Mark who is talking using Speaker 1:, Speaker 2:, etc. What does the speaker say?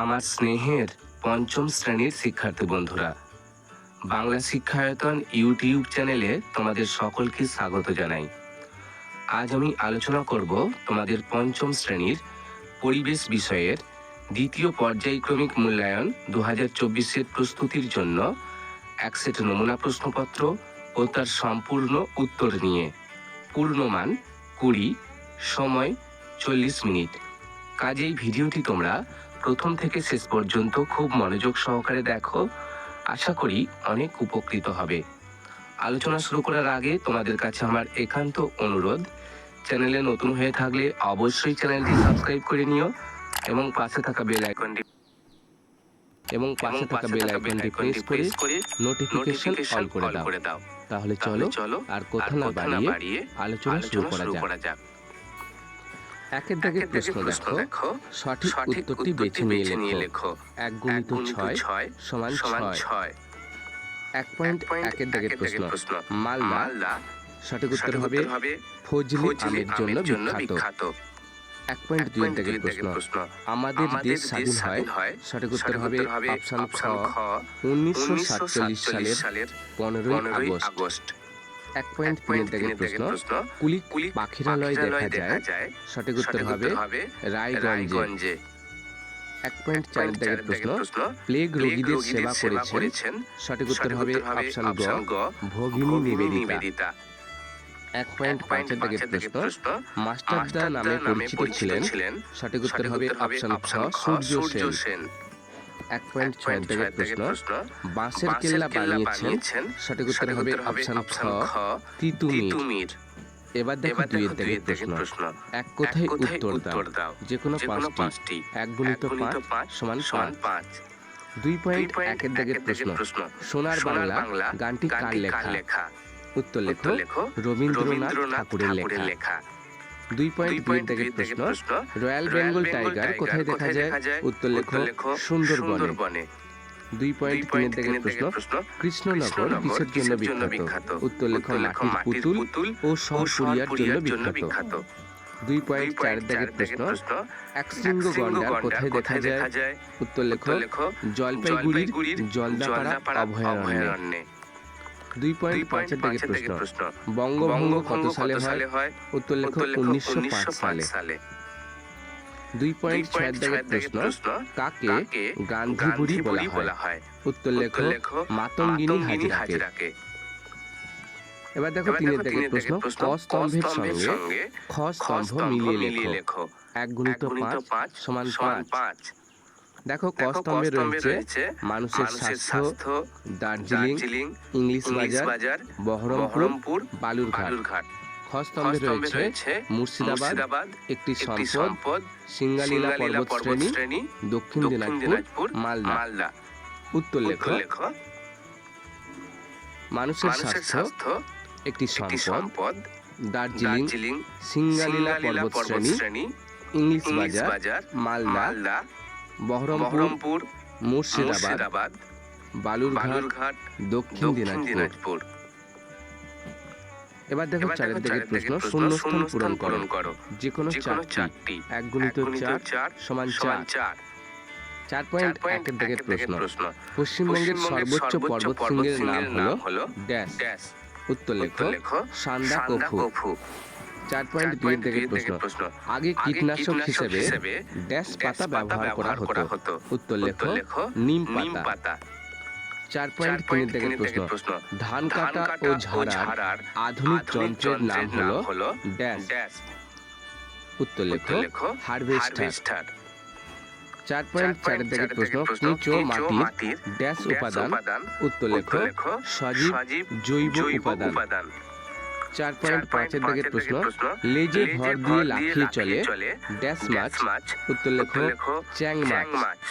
Speaker 1: আমার স্নেহের পঞ্চম শ্রেণীর শিক্ষার্থী বন্ধুরা, বাংলা শিক্ষায়তন ইউটিউব চ্যানেলে তোমাদের সকলকে স্বাগত জানাই। আজ আমি আলোচনা করব তোমাদের পঞ্চম শ্রেণীর পরিবেশ বিষয়ের দ্বিতীয় পর্যায়ক্রমিক মূল্যায়ন 2024-এর প্রস্তুতির জন্য এক সেট নমুনা প্রশ্নপত্র ও তার সম্পূর্ণ উত্তর নিয়ে। পূর্ণমান 20, সময় 40 মিনিট। কাজেই ভিডিওটি তোমরা প্রথম থেকে শেষ পর্যন্ত খুব মনোযোগ সহকারে দেখো, আশা করি অনেক উপকৃত হবে। আলোচনা শুরু করার আগে তোমাদের কাছে আমার একান্ত অনুরোধ, চ্যানেলে নতুন হয়ে থাকলে অবশ্যই চ্যানেলটি সাবস্ক্রাইব করে নিও এবং পাশে থাকা বেল আইকনটি প্রেস করে নোটিফিকেশন অল করে দাও। তাহলে চলো আর কথা না বাড়িয়ে আলোচনা শুরু করা যাক। একের দাগের প্রশ্ন দেখো, সঠিক উত্তরটি বেছে নিয়ে লেখো। 1 গুণিত 6 সমান 6। 1.1 দাগের প্রশ্ন, মালদা। সঠিক উত্তর হবে ফজলি আমের জন্য বিখ্যাত। 1.2 দাগের প্রশ্ন, আমাদের দেশ স্বাধীন হয়। সঠিক উত্তর হবে অপশন খ, 1947 সালের 15ই আগস্ট। 1.3 দাগের প্রশ্ন, কুলিক পাখিরালয় দেখা যায়। সঠিক উত্তর হবে রায়গঞ্জে। 1.4 দাগের প্রশ্ন, প্লেগ রোগীদের সেবা করেছেন। সঠিক উত্তর হবে অপশন গ, ভগিনী নিবেদিতা। 1.5 দাগের প্রশ্ন, মাস্টারদা নামে পরিচিত ছিলেন। সঠিক উত্তর হবে অপশন খ, সূর্য সেন। 1.6 দাগের প্রশ্ন, বাঁশের কেল্লা বানিয়েছেন। সঠিক উত্তর হবে অপশন খ, তিতুমির। এবার দেখো 2 দাগের প্রশ্ন, এক কথায় উত্তর দাও, যে কোনো 5টি। 1 গুণিত 5 সমান 5। 2.1 দাগের প্রশ্ন, সোনার বাংলা গানটি কার লেখা? উত্তর লেখো রবীন্দ্রনাথ ঠাকুরের লেখা। 2.2 দাগের প্রশ্ন, রয়্যাল বেঙ্গল টাইগার কোথায় দেখা যায়? উত্তর লেখো সুন্দরবনে। 2.3 দাগের প্রশ্ন, কৃষ্ণনগর কিসের জন্য বিখ্যাত? উত্তর লেখো মাটির পুতুল ও সরপুরিয়ার জন্য বিখ্যাত। 2.4 দাগের প্রশ্ন, একশৃঙ্গ গন্ডার কোথায় দেখা যায়? উত্তর লেখো জলপাইগুড়ির জলদাপাড়া অভয়ারণ্যে। 2.5 দাগের প্রশ্ন, বঙ্গভঙ্গ কত সালে হয়? উত্তর লেখো 1905 সালে। 2.6 দাগের প্রশ্ন, কাকে গান্ধী বুড়ি বলা হয়? উত্তর লেখো মাতঙ্গিনী হাজরাকে। এবার দেখো 3 দাগের প্রশ্ন, ক স্তম্ভের সঙ্গে খ স্তম্ভ মিলিয়ে লেখো। 1 গুণিত 5 সমান 5। দেখো ক স্তম্ভে রয়েছে মানুষের স্বাস্থ্য, দার্জিলিং, ইংলিশ বাজার, বহরমপুর, বালুরঘাট। খ স্তম্ভে রয়েছে মুর্শিদাবাদ একটি সম্পদ, সিঙ্গালীলা পর্বতশ্রেণী, দক্ষিণ দিনাজপুর, মালদা। উত্তর লেখো মানুষের স্বাস্থ্য একটি সম্পদ, দার্জিলিং, সিঙ্গালীলা পর্বতশ্রেণী, ইংলিশ বাজার, মালদা, বহরমপুর, মুর্শিদাবাদ, বালুরঘাট, দক্ষিণ দিনাজপুর। এবার দেখো 4 দাগের প্রশ্ন, শূন্যস্থান পূরণ করো, যে কোনো 4টি। 1 গুণিত 4 সমান 4। 4.1 দাগের প্রশ্ন, পশ্চিমবঙ্গের সর্বোচ্চ পর্বতশৃঙ্গের নাম হলো ড্যাশ। উত্তর লেখো সান্দাকফু। 4.2 দাগের প্রশ্ন, আগে কীটনাশক হিসেবে ড্যাশ পাতা ব্যবহার করা হতো? উত্তর লেখো নিম পাতা। 4.3 দাগের প্রশ্ন, ধান কাটা ও ঝাড়ার আধুনিক যন্ত্রের নাম হলো ড্যাশ। উত্তর লেখো হারভেস্টার। 4.4 দাগের প্রশ্ন, কেঁচো মাটির ড্যাশ উপাদান? উত্তর লেখো সজীব জৈব উপাদান। 4.5 দাগের প্রশ্ন, লেজে ভর দিয়ে লাফিয়ে চলে ড্যাশ মাছ? উত্তর লেখো চ্যাং মাছ।